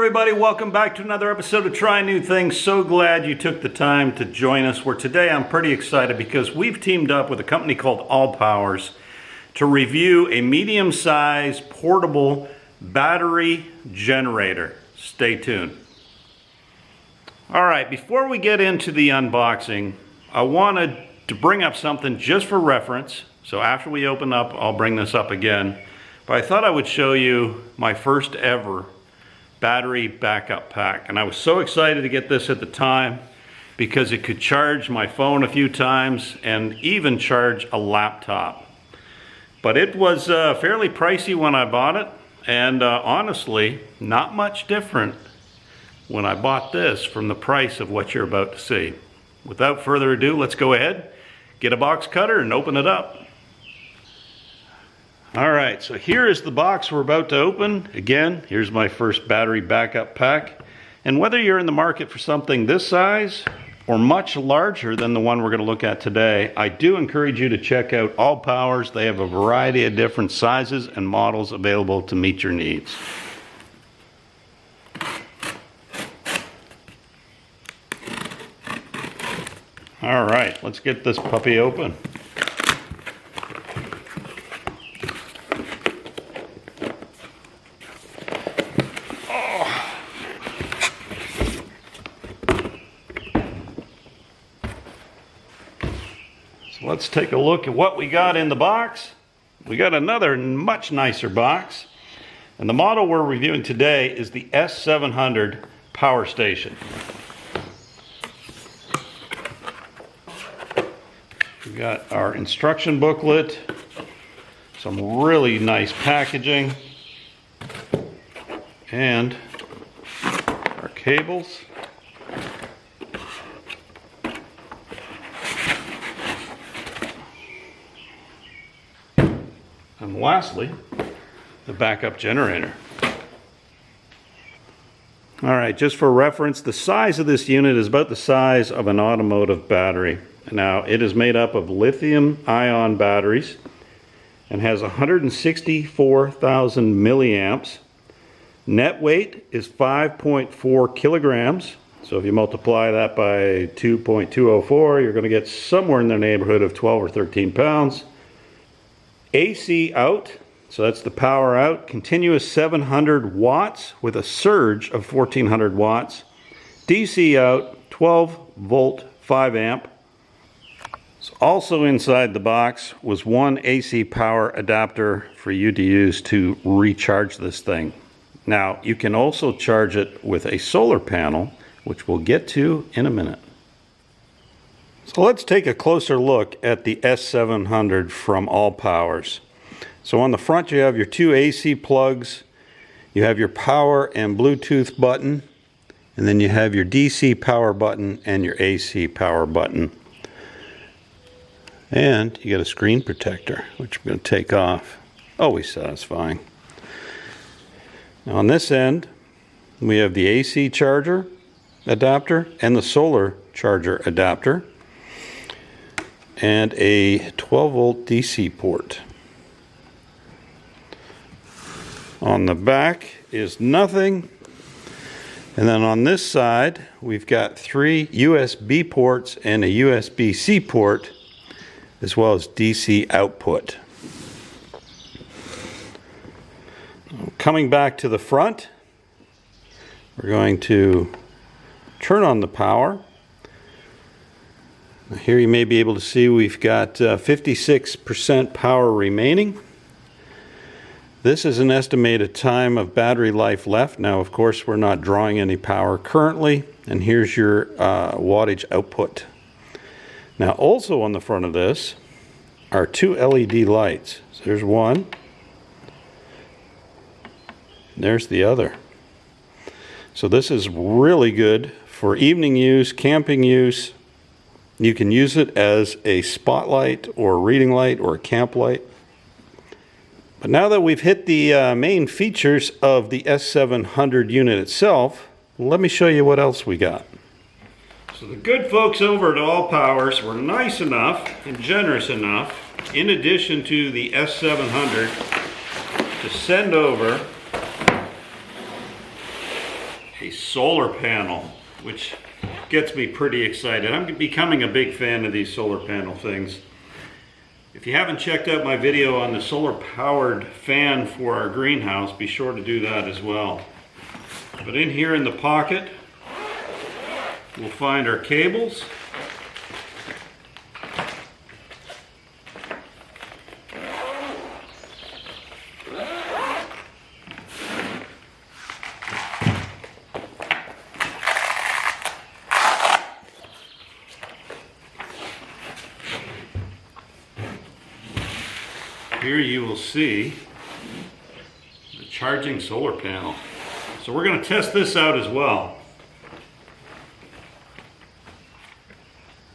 everybody, welcome back to another episode of Try New Things. So glad you took the time to join us. Where today I'm pretty excited because we've teamed up with a company called AllPowers to review a medium-sized portable battery generator. Stay tuned. All right, before we get into the unboxing, I wanted to bring up something just for reference. So after we open up, I'll bring this up again. But I thought I would show you my first ever battery backup pack. And I was so excited to get this at the time because it could charge my phone a few times and even charge a laptop. But it was fairly pricey when I bought it, and honestly, not much different when I bought this from the price of what you're about to see. Without further ado, let's go ahead, get a box cutter and open it up. All right, so here is the box we're about to open. Again, here's my first battery backup pack. And whether you're in the market for something this size or much larger than the one we're going to look at today, I do encourage you to check out AllPowers. They have a variety of different sizes and models available to meet your needs. All right, let's get this puppy open. Let's take a look at what we got in the box. We got another much nicer box. And the model we're reviewing today is the S700 Power Station. We got our instruction booklet, some really nice packaging, and our cables. And lastly, the backup generator. All right, just for reference, the size of this unit is about the size of an automotive battery. Now, it is made up of lithium-ion batteries and has 164,000 milliamps. Net weight is 5.4 kilograms. So if you multiply that by 2.204, you're going to get somewhere in the neighborhood of 12 or 13 pounds. AC out, so that's the power out, continuous 700 watts with a surge of 1400 watts. DC out, 12 volt 5 amp. So also inside the box was one AC power adapter for you to use to recharge this thing. Now you can also charge it with a solar panel, which we'll get to in a minute. So let's take a closer look at the S700 from AllPowers. So on the front you have your two AC plugs, you have your power and Bluetooth button, and then you have your DC power button and your AC power button. And you got a screen protector, which I'm going to take off. Always satisfying. Now on this end, we have the AC charger adapter and the solar charger adapter, and a 12 volt DC port. On the back is nothing. And then on this side, we've got 3 USB ports and a USB-C port, as well as DC output. Coming back to the front, we're going to turn on the power. Here you may be able to see we've got 56% power remaining. This is an estimated time of battery life left. Now, of course, we're not drawing any power currently. And here's your wattage output. Now, also on the front of this are 2 LED lights. So there's one. There's the other. So this is really good for evening use, camping use. You can use it as a spotlight or a reading light or a camp light. But now that we've hit the main features of the S700 unit itself, let me show you what else we got. So the good folks over at AllPowers were nice enough and generous enough, in addition to the S700, to send over a solar panel, which gets me pretty excited. I'm becoming a big fan of these solar panel things. If you haven't checked out my video on the solar powered fan for our greenhouse, be sure to do that as well. But in here in the pocket, we'll find our cables. Here you will see the charging solar panel. So we're going to test this out as well.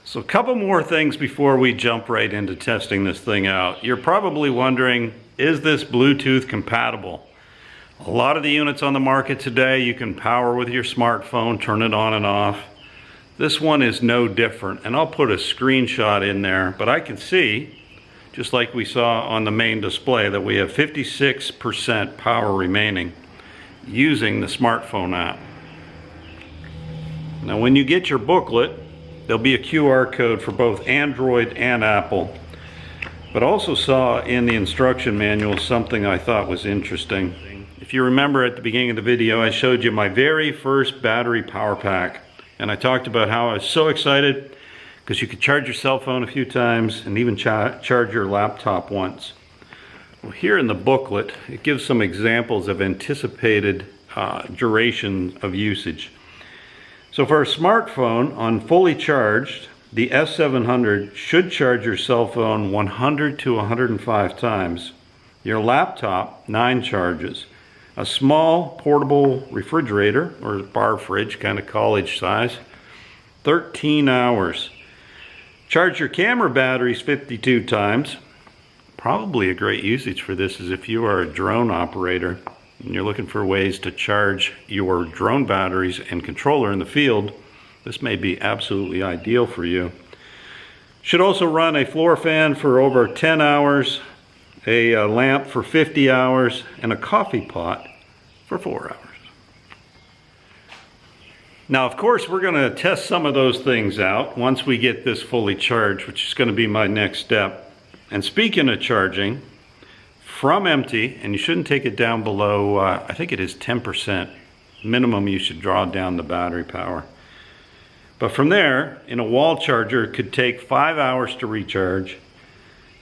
So a couple more things before we jump right into testing this thing out. You're probably wondering, is this Bluetooth compatible? A lot of the units on the market today you can power with your smartphone, turn it on and off. This one is no different, and I'll put a screenshot in there, but I can see, just like we saw on the main display, that we have 56% power remaining using the smartphone app. Now when you get your booklet, there'll be a QR code for both Android and Apple. But also saw in the instruction manual something I thought was interesting. If you remember at the beginning of the video, I showed you my very first battery power pack. And I talked about how I was so excited because you could charge your cell phone a few times and even charge your laptop once. Well, here in the booklet, it gives some examples of anticipated duration of usage. So for a smartphone, on fully charged, the S700 should charge your cell phone 100 to 105 times. Your laptop, 9 charges. A small portable refrigerator, or bar fridge, kind of college size, 13 hours. Charge your camera batteries 52 times. Probably a great usage for this is if you are a drone operator and you're looking for ways to charge your drone batteries and controller in the field. This may be absolutely ideal for you. Should also run a floor fan for over 10 hours, a lamp for 50 hours, and a coffee pot for 4 hours. Now, of course, we're going to test some of those things out once we get this fully charged, which is going to be my next step. And speaking of charging, from empty, and you shouldn't take it down below, I think it is 10% minimum you should draw down the battery power. But from there, in a wall charger, it could take 5 hours to recharge.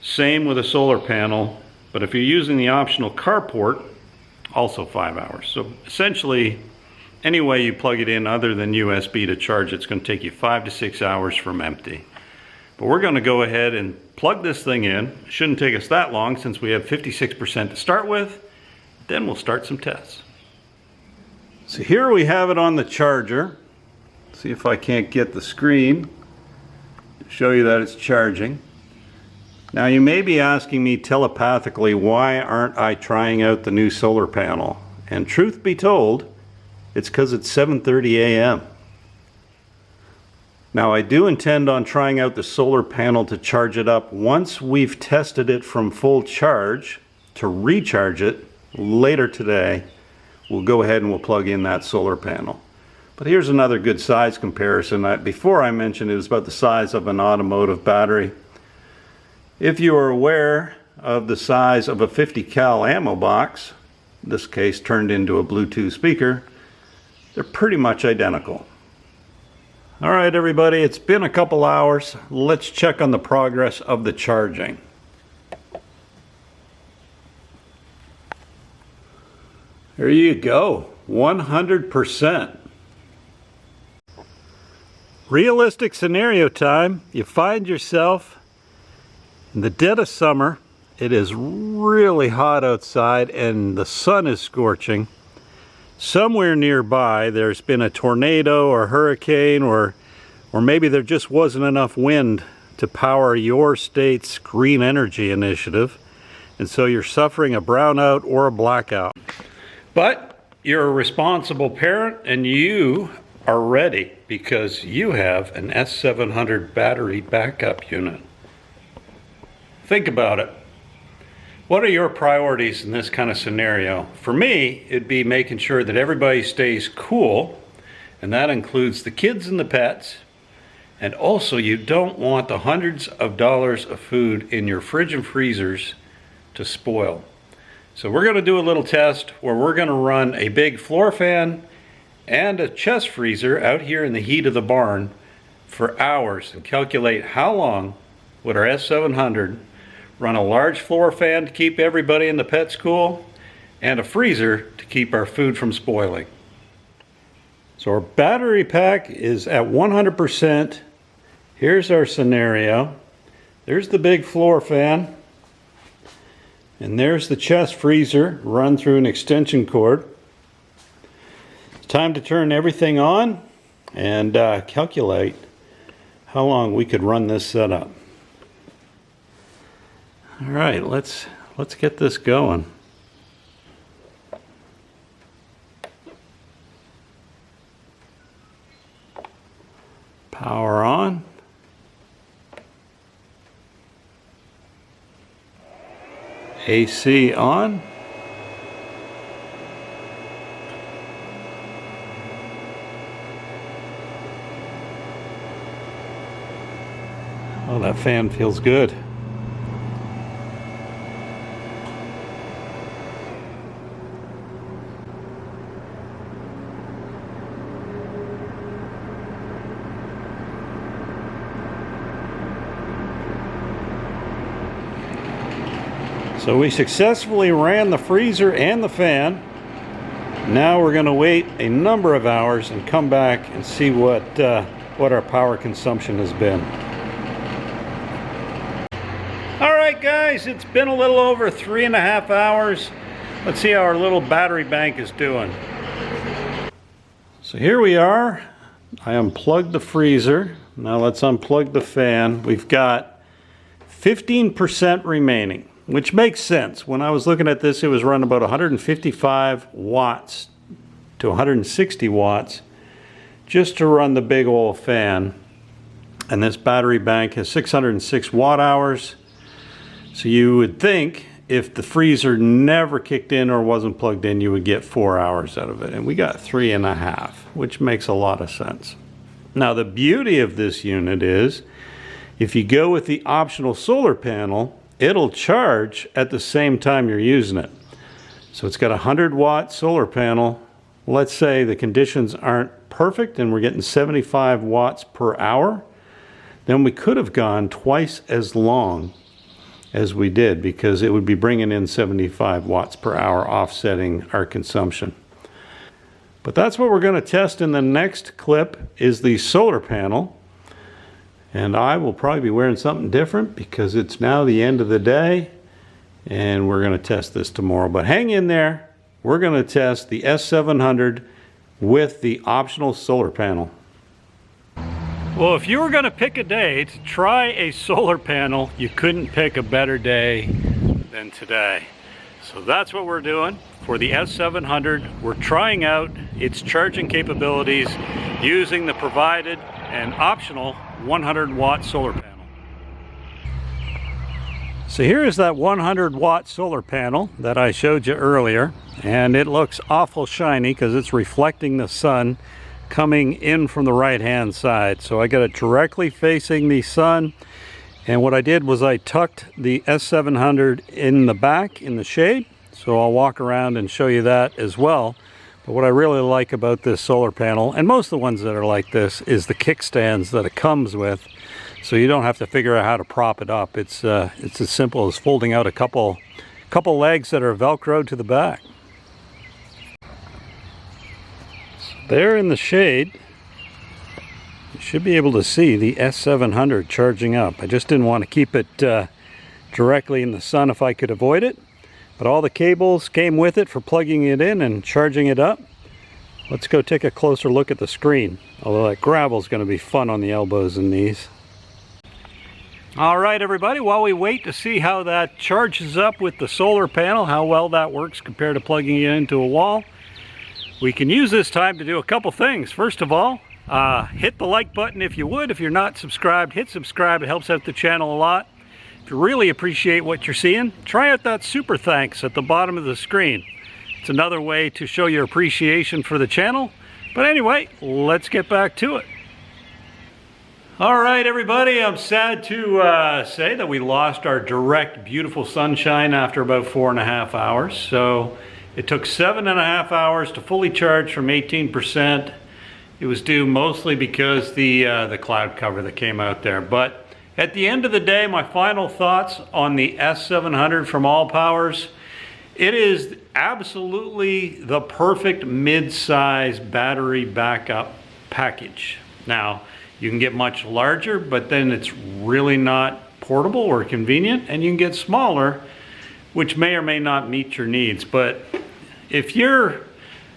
Same with a solar panel, but if you're using the optional carport, also 5 hours. So essentially, any way you plug it in other than USB to charge, it's going to take you 5 to 6 hours from empty. But we're going to go ahead and plug this thing in. It shouldn't take us that long since we have 56% to start with. Then we'll start some tests. So here we have it on the charger. See if I can't get the screen to show you that it's charging. Now you may be asking me telepathically, why aren't I trying out the new solar panel? And truth be told, it's because it's 7:30 a.m. Now I do intend on trying out the solar panel to charge it up once we've tested it from full charge. To recharge it later today, we'll go ahead and we'll plug in that solar panel. But here's another good size comparison. Before I mentioned it was about the size of an automotive battery. If you are aware of the size of a 50 cal ammo box, in this case turned into a Bluetooth speaker, they're pretty much identical. All right, everybody, it's been a couple hours. Let's check on the progress of the charging. There you go, 100%. Realistic scenario time. You find yourself in the dead of summer. It is really hot outside and the sun is scorching. Somewhere nearby there's been a tornado or hurricane, or maybe there just wasn't enough wind to power your state's green energy initiative, and so you're suffering a brownout or a blackout. But you're a responsible parent and you are ready because you have an S700 battery backup unit. Think about it. What are your priorities in this kind of scenario? For me, it'd be making sure that everybody stays cool and that includes the kids and the pets. And also, you don't want the hundreds of dollars of food in your fridge and freezers to spoil. So we're going to do a little test where we're going to run a big floor fan and a chest freezer out here in the heat of the barn for hours and calculate how long would our S700 run a large floor fan to keep everybody and the pets cool and a freezer to keep our food from spoiling. So our battery pack is at 100%. Here's our scenario. There's the big floor fan, and there's the chest freezer run through an extension cord. It's time to turn everything on and calculate how long we could run this setup. All right, let's get this going. Power on. AC on. Oh, that fan feels good. So we successfully ran the freezer and the fan. Now we're going to wait a number of hours and come back and see what our power consumption has been. All right, guys, it's been a little over 3.5 hours. Let's see how our little battery bank is doing. So here we are. I unplugged the freezer. Now let's unplug the fan. We've got 15% remaining, which makes sense. When I was looking at this, it was running about 155 watts to 160 watts just to run the big old fan. And this battery bank has 606 watt hours. So you would think if the freezer never kicked in or wasn't plugged in, you would get 4 hours out of it. And we got 3.5, which makes a lot of sense. Now the beauty of this unit is if you go with the optional solar panel, it'll charge at the same time you're using it. So it's got a 100-watt solar panel. Let's say the conditions aren't perfect and we're getting 75 watts per hour. Then we could have gone twice as long as we did because it would be bringing in 75 watts per hour, offsetting our consumption. But that's what we're going to test in the next clip is the solar panel. And I will probably be wearing something different because it's now the end of the day and we're going to test this tomorrow. But hang in there. We're going to test the S700 with the optional solar panel. Well, if you were going to pick a day to try a solar panel, you couldn't pick a better day than today. So that's what we're doing for the S700. We're trying out its charging capabilities using the provided and optional 100-watt solar panel. So here is that 100-watt solar panel that I showed you earlier, and it looks awful shiny because it's reflecting the sun coming in from the right-hand side. So I got it directly facing the sun, and what I did was I tucked the S700 in the back in the shade. So I'll walk around and show you that as well. But what I really like about this solar panel, and most of the ones that are like this, is the kickstands that it comes with. So you don't have to figure out how to prop it up. It's as simple as folding out a couple legs that are Velcroed to the back. So there in the shade, you should be able to see the S700 charging up. I just didn't want to keep it directly in the sun if I could avoid it. But all the cables came with it for plugging it in and charging it up. Let's go take a closer look at the screen. Although that gravel's going to be fun on the elbows and knees. All right, everybody, while we wait to see how that charges up with the solar panel, how well that works compared to plugging it into a wall, we can use this time to do a couple things. First of all, hit the like button if you would. If you're not subscribed, hit subscribe. It helps out the channel a lot. If you really appreciate what you're seeing, try out that super thanks at the bottom of the screen. It's another way to show your appreciation for the channel But anyway, let's get back to it. All right, everybody, I'm sad to say that we lost our direct, beautiful sunshine after about 4.5 hours. So it took 7.5 hours to fully charge from 18%. It was due mostly because the cloud cover that came out there. But at the end of the day, my final thoughts on the S700 from AllPowers. It is absolutely the perfect mid-size battery backup package. Now, you can get much larger, but then it's really not portable or convenient, and you can get smaller, which may or may not meet your needs. But if you're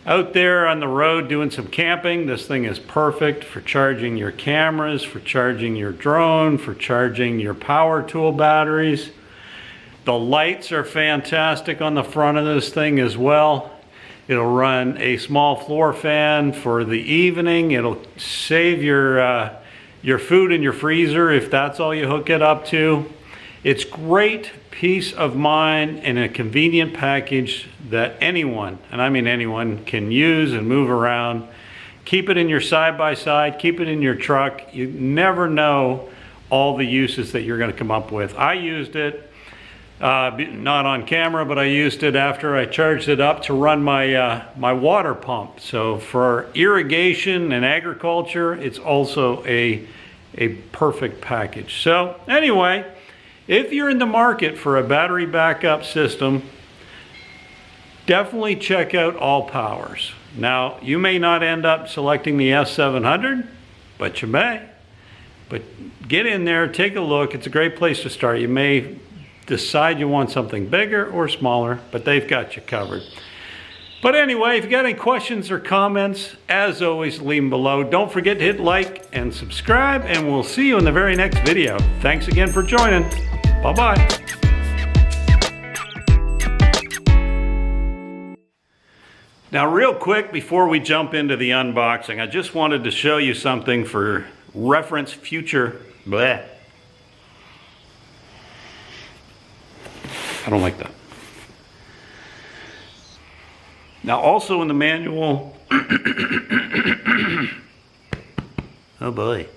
out there on the road doing some camping, this thing is perfect for charging your cameras, for charging your drone, for charging your power tool batteries. The lights are fantastic on the front of this thing as well. It'll run a small floor fan for the evening. It'll save your food in your freezer if that's all you hook it up to. It's great peace of mind and a convenient package that anyone, and I mean anyone, can use and move around. Keep it in your side-by-side, keep it in your truck. You never know all the uses that you're going to come up with. I used it, not on camera, but I used it after I charged it up to run my water pump. So for irrigation and agriculture, it's also a perfect package. So anyway, if you're in the market for a battery backup system, definitely check out AllPowers. Now, you may not end up selecting the S700, but you may. But get in there, take a look. It's a great place to start. You may decide you want something bigger or smaller, but they've got you covered. But anyway, if you got any questions or comments, as always, leave them below. Don't forget to hit like and subscribe, and we'll see you in the very next video. Thanks again for joining. Bye-bye. Now, real quick, before we jump into the unboxing, I just wanted to show you something for reference future. Bleh. I don't like that. Now, also in the manual, oh boy.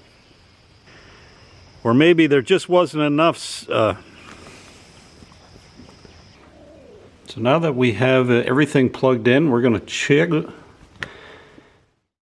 Or maybe there just wasn't enough. So now that we have everything plugged in, we're going to check.